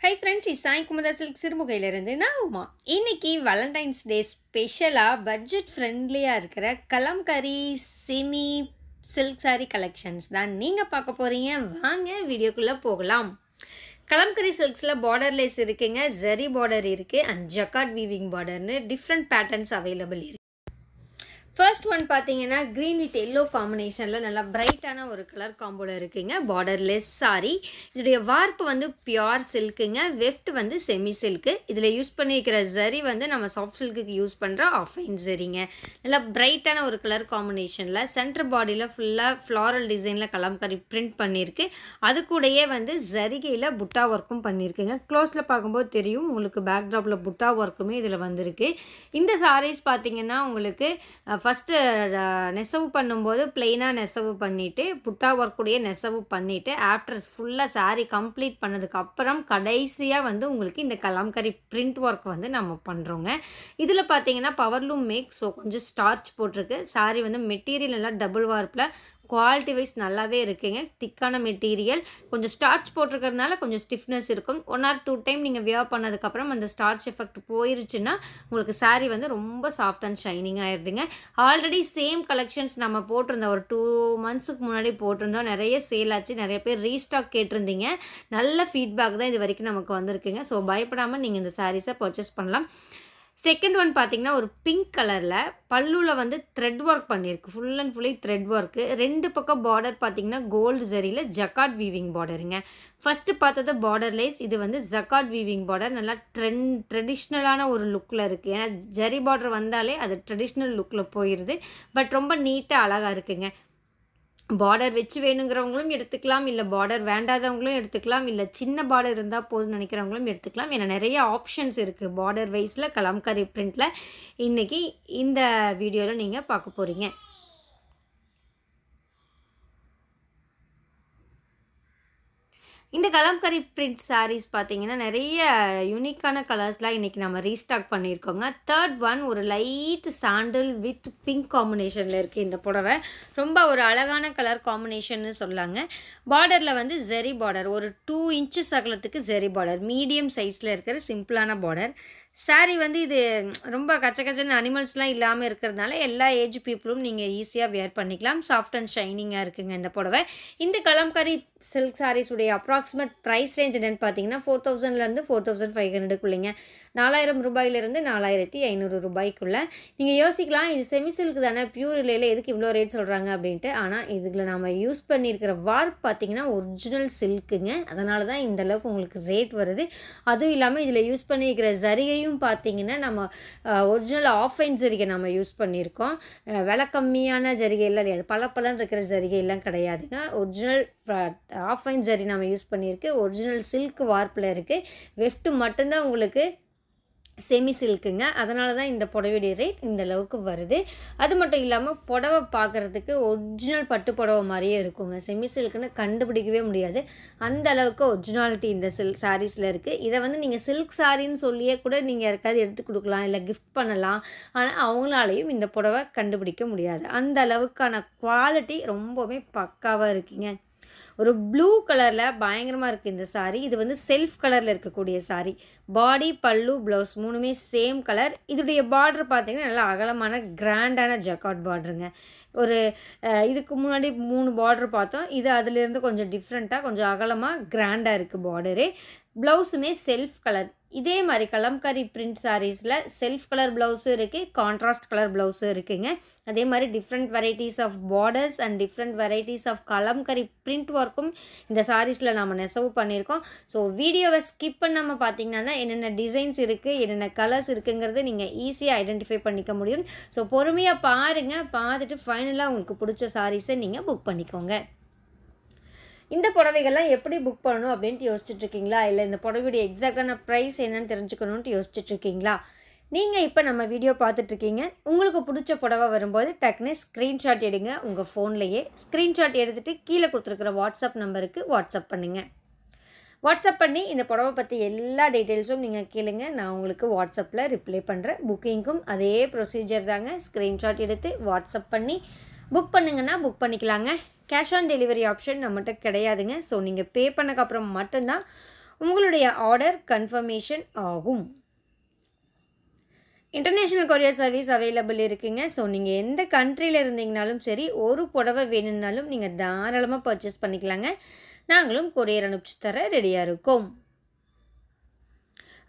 Hi friends, it's Sai Kumada Silk சிறுமுகையிலிருந்து நான் உமா. இன்னைக்கு Valentine's டே ஸ்பெஷலாக பட்ஜெட் ஃப்ரெண்ட்லியாக இருக்கிற kalamkari semi silk sorry collections தான் நீங்கள் பார்க்க போகிறீங்க. வாங்க வீடியோக்குள்ளே போகலாம். கலம்கரி சில்க்ஸில் பார்டர்லெஸ் இருக்குங்க, ஜரி பார்டர் இருக்குது அண்ட் ஜக்கார்ட் வீவிங் பார்டர்னு டிஃப்ரெண்ட் பேட்டர்ன்ஸ் அவைலபிள் இருக்குது. ஃபர்ஸ்ட் ஒன் பார்த்தீங்கன்னா க்ரீன் வித் எல்லோ காம்பினேஷனில் நல்லா பிரைட்டான ஒரு கலர் காம்போவில் இருக்குங்க. பார்டர்லெஸ் சாரி. இதோடைய வார்ப்பு வந்து பியோர் சில்க்குங்க, வெஃப்ட் வந்து செமி சில்க்கு. இதில் யூஸ் பண்ணியிருக்கிற ஜரி வந்து நம்ம சாஃப்ட் சில்க்குக்கு யூஸ் பண்ணுற ஆஃபைன் ஜரிங்க. நல்லா பிரைட்டான ஒரு கலர் காம்பினேஷனில் சென்டர் பாடியில் ஃபுல்லாக ஃப்ளாரல் டிசைனில் கலம்கரி பிரிண்ட் பண்ணியிருக்கு. அது கூடயே வந்து ஜரிகையில் புட்டா ஒர்க்கும் பண்ணியிருக்குங்க. க்ளோஸில் பார்க்கும்போது தெரியும் உங்களுக்கு பேக்ட்ராப்பில் புட்டா ஒர்க்குமே இதில் வந்திருக்கு. இந்த சாரீஸ் பார்த்தீங்கன்னா உங்களுக்கு ஃபஸ்ட்டு நெசவு பண்ணும்போது பிளெயினாக நெசவு பண்ணிவிட்டு புட்டா ஒர்க்குடைய நெசவு பண்ணிவிட்டு ஆஃப்டர் ஃபுல்லாக சாரீ கம்ப்ளீட் பண்ணதுக்கப்புறம் கடைசியாக வந்து உங்களுக்கு இந்த கலம்கரி பிரிண்ட் ஒர்க் வந்து நம்ம பண்ணுறோங்க. இதில் பார்த்தீங்கன்னா பவர்லூம் மேக், ஸோ கொஞ்சம் ஸ்டார்ச் போட்டிருக்கு. சாரீ வந்து மெட்டீரியல் நல்லா டபுள் வார்ப்பில் குவாலிட்டி வைஸ் நல்லாவே இருக்குங்க. திக்கான மெட்டீரியல், கொஞ்சம் ஸ்டார்ச் போட்டிருக்கிறதுனால கொஞ்சம் ஸ்டிஃப்னஸ் இருக்கும். 1 or 2 டைம் நீங்கள் வியர் பண்ணதுக்கப்புறம் அந்த ஸ்டார்ச் எஃபெக்ட் போயிருச்சுன்னா உங்களுக்கு சாரீ வந்து ரொம்ப சாஃப்ட் அண்ட் ஷைனிங் ஆகிடுதுங்க. ஆல்ரெடி சேம் கலெக்ஷன்ஸ் நம்ம போட்டிருந்தோம், ஒரு 2 monthsக்கு முன்னாடி போட்டிருந்தோம். நிறைய சேல் ஆச்சு, நிறைய பேர் ரீஸ்டாக் கேட்டிருந்தீங்க. நல்ல ஃபீட்பேக் தான் இது வரைக்கும் நமக்கு வந்திருக்குங்க. ஸோ பயப்படாமல் நீங்கள் இந்த சாரீஸை பர்ச்சேஸ் பண்ணலாம். செகண்ட் ஒன் பார்த்தீங்கன்னா ஒரு பிங்க் கலரில் பல்லுவில் வந்து த்ரெட் ஒர்க் பண்ணியிருக்கு. Full and fully thread work. 2 பக்கம் பார்டர் பார்த்தீங்கன்னா கோல்டு ஜரியில் ஜக்கார்ட் வீவிங் பார்டருங்க. ஃபஸ்ட்டு பார்த்தது பார்டர்லேஸ், இது வந்து ஜக்கார்ட் வீவிங் பார்டர். நல்லா ட்ரெடிஷ்னலான ஒரு லுக்கில் இருக்குது. ஏன்னா ஜரி பார்டர் வந்தாலே அது ட்ரெடிஷ்னல் லுக்கில் போயிடுது. பட் ரொம்ப நீட்டாக அழகாக இருக்குங்க. பார்டர் வச்சு வேணுங்கிறவங்களும் எடுத்துக்கலாம், இல்லை பார்டர் வேண்டாதவங்களும் எடுத்துக்கலாம், இல்லை சின்ன பார்டர் இருந்தால் போதும்னு நினைக்கிறவங்களும் எடுத்துக்கலாம். ஏன்னா நிறைய ஆப்ஷன்ஸ் இருக்குது பார்டர் வைஸில் கலம்கரி பிரிண்டில் இன்றைக்கி இந்த வீடியோவில் நீங்கள் பார்க்க போகிறீங்க. இந்த கலம்கரி பிரிண்ட் சாரீஸ் பார்த்தீங்கன்னா நிறைய யூனிக்கான கலர்ஸ்லாம் இன்றைக்கி நம்ம ரீஸ்டாக் பண்ணியிருக்கோங்க. தேர்ட் ஒன் ஒரு லைட் சாண்டில் வித் பிங்க் காம்பினேஷனில் இருக்குது. இந்த புடவை ரொம்ப ஒரு அழகான கலர் காம்பினேஷன்னு சொல்லாங்க. பார்டரில் வந்து ஜெரி பார்டர், ஒரு 2 inches அகலத்துக்கு ஜெரி பார்டர், மீடியம் சைஸில் இருக்கிற சிம்பிளான பார்டர். சாரீ வந்து இது ரொம்ப கச்சன்னு அனிமல்ஸ்லாம் இல்லாமல் இருக்கிறதுனால எல்லா ஏஜ் பீப்புளும் நீங்கள் ஈஸியாக வியர் பண்ணிக்கலாம். சாஃப்ட் அண்ட் ஷைனிங்காக இருக்குங்க இந்த புடவை. இந்த கலம்கரி சில்க் சாரீஸுடைய அப்ராக்சிமேட் ப்ரைஸ் ரேஞ்ச் என்னென்னு பார்த்தீங்கன்னா 4000லேருந்து 4500க்குள்ளேங்க. 4000 ரூபாயிலிருந்து 4500 ரூபாய்க்குள்ளே. நீங்கள் யோசிக்கலாம், இது செமி சில்க் தானே, பியூர் இல்லையில எதுக்கு இவ்வளோ ரேட் சொல்கிறாங்க அப்படின்ட்டு. ஆனால் இதில் நம்ம யூஸ் பண்ணியிருக்கிற வார்ப் பார்த்தீங்கன்னா ஒரிஜினல் சில்க்குங்க. அதனால தான் இந்த அளவுக்கு உங்களுக்கு ரேட் வருது. அதுவும் இல்லாமல் இதில் யூஸ் பண்ணியிருக்கிற ஜரிகையும் பார்த்தீங்கன்னா நம்ம ஒரிஜினல் ஆஃபைன் ஜரிகை நம்ம யூஸ் பண்ணியிருக்கோம். விலை கம்மியான ஜரிகையெல்லாம் கிடையாது, பல இருக்கிற ஜரிகையெல்லாம் கிடையாதுங்க. ஒரிஜினல் ஆஃபைன் ஜரி நம்ம யூஸ் பண்ணியிருக்கு. ஒரிஜினல் சில்க் வார்ப்பில் இருக்குது. வெஃப்ட் மட்டும்தான் உங்களுக்கு செமி சில்க்குங்க. அதனால தான் இந்த புடவையுடைய ரேட் இந்த அளவுக்கு வருது. அது மட்டும் இல்லாமல் புடவை பார்க்குறதுக்கு ஒரிஜினல் பட்டு புடவை மாதிரியே இருக்குங்க. செமி சில்க்குன்னு கண்டுபிடிக்கவே முடியாது, அந்த அளவுக்கு ஒரிஜினாலிட்டி இந்த சாரீஸில் இருக்குது. இதை வந்து நீங்கள் சில்க் சாரின்னு சொல்லியே கூட நீங்கள் யாருக்காவது எடுத்து கொடுக்கலாம், இல்லை கிஃப்ட் பண்ணலாம். ஆனால் அவங்களாலையும் இந்த புடவை கண்டுபிடிக்க முடியாது. அந்த அளவுக்கான குவாலிட்டி ரொம்பவுமே பக்காவாக இருக்குங்க. ஒரு ப்ளூ கலரில் பயங்கரமாக இருக்குது இந்த சாரீ. இது வந்து செல்ஃப் கலரில் இருக்கக்கூடிய சாரீ. பாடி, பல்லு, ப்ளவுஸ் 3மே சேம் கலர். இதோடைய பார்டர் பார்த்திங்கன்னா நல்லா அகலமான கிராண்டான ஜக்கார்ட் பார்டருங்க. ஒரு இதுக்கு முன்னாடி 3 பார்டர் பார்த்தோம். இது அதிலேருந்து கொஞ்சம் டிஃப்ரெண்ட்டாக கொஞ்சம் அகலமாக கிராண்டாக இருக்குது பார்டரு. ப்ளவுஸுமே self colour. இதே மாதிரி கலம்கரி பிரிண்ட் சாரீஸில் செல்ஃப் கலர் ப்ளவுஸும் இருக்குது, கான்ட்ராஸ்ட் கலர் ப்ளவுஸும் இருக்குதுங்க. அதே மாதிரி different varieties of borders and different varieties of kalamkari print ஒர்க்கும் இந்த சாரீஸில் நம்ம நெசவு பண்ணியிருக்கோம். ஸோ வீடியோவை ஸ்கிப் பண்ணாமல் பார்த்தீங்கன்னா தான் என்னென்ன டிசைன்ஸ் இருக்குது, என்னென்ன கலர்ஸ் இருக்குங்கிறது நீங்கள் ஈஸியாக ஐடென்டிஃபை பண்ணிக்க முடியும். ஸோ பொறுமையாக பாருங்கள், பார்த்துட்டு ஃபைனலாக உங்களுக்கு பிடிச்ச சாரீஸை நீங்கள் புக் பண்ணிக்கோங்க. இந்த புடவைகள்லாம் எப்படி புக் பண்ணணும் அப்படின்ட்டு யோசிச்சுட்ருக்கீங்களா, இல்லை இந்த புடவையுடைய எக்ஸாக்டான ப்ரைஸ் என்னன்னு தெரிஞ்சுக்கணுன்ட்டு யோசிச்சுட்ருக்கீங்களா? நீங்கள் இப்போ நம்ம வீடியோ பார்த்துட்ருக்கீங்க. உங்களுக்கு பிடிச்ச புடவை வரும்போது டக்குன்னு ஸ்க்ரீன்ஷாட் எடுங்க. உங்கள் ஃபோன்லேயே ஸ்க்ரீன்ஷாட் எடுத்துகிட்டு கீழே கொடுத்துருக்குற வாட்ஸ்அப் நம்பருக்கு வாட்ஸ்அப் பண்ணுங்கள். வாட்ஸ்அப் பண்ணி இந்த புடவை பற்றி எல்லா டீட்டெயில்ஸும் நீங்கள் கேளுங்க, நான் உங்களுக்கு வாட்ஸ்அப்பில் ரிப்ளை பண்ணுறேன். புக்கிங்க்கும் அதே ப்ரொசீஜர் தாங்க. ஸ்க்ரீன்ஷாட் எடுத்து வாட்ஸ்அப் பண்ணி புக் பண்ணுங்கன்னா புக் பண்ணிக்கலாங்க. கேஷ் ஆன் டெலிவரி ஆப்ஷன் நம்மகிட்ட கிடையாதுங்க. ஸோ நீங்கள் பே பண்ணக்கப்புறம் மட்டும்தான் உங்களுடைய ஆர்டர் கன்ஃபர்மேஷன் ஆகும். இன்டர்நேஷ்னல் கொரியர் சர்வீஸ் அவைலபிள் இருக்குங்க. ஸோ நீங்கள் எந்த கண்ட்ரியில் இருந்தீங்கனாலும் சரி, ஒரு புடவை வேணும்னாலும் நீங்கள் தாராளமாக பர்ச்சேஸ் பண்ணிக்கலாங்க. நாங்களும் கொரியர் அனுப்பிச்சு தர ரெடியாக இருக்கோம்.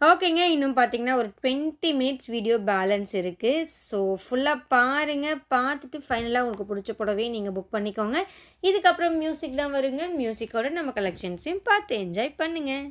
ஓகேங்க, இன்னும் பார்த்தீங்கன்னா ஒரு 20 மினிட்ஸ் வீடியோ பேலன்ஸ் இருக்குது. ஸோ ஃபுல்லாக பாருங்கள். பார்த்துட்டு ஃபைனலாக உங்களுக்கு பிடிச்ச புடவையை நீங்கள் புக் பண்ணிக்கோங்க. இதுக்கப்புறம் மியூசிக் தான் வருங்க. மியூசிக்கோட நம்ம கலெக்ஷன்ஸையும் பார்த்து என்ஜாய் பண்ணுங்கள்.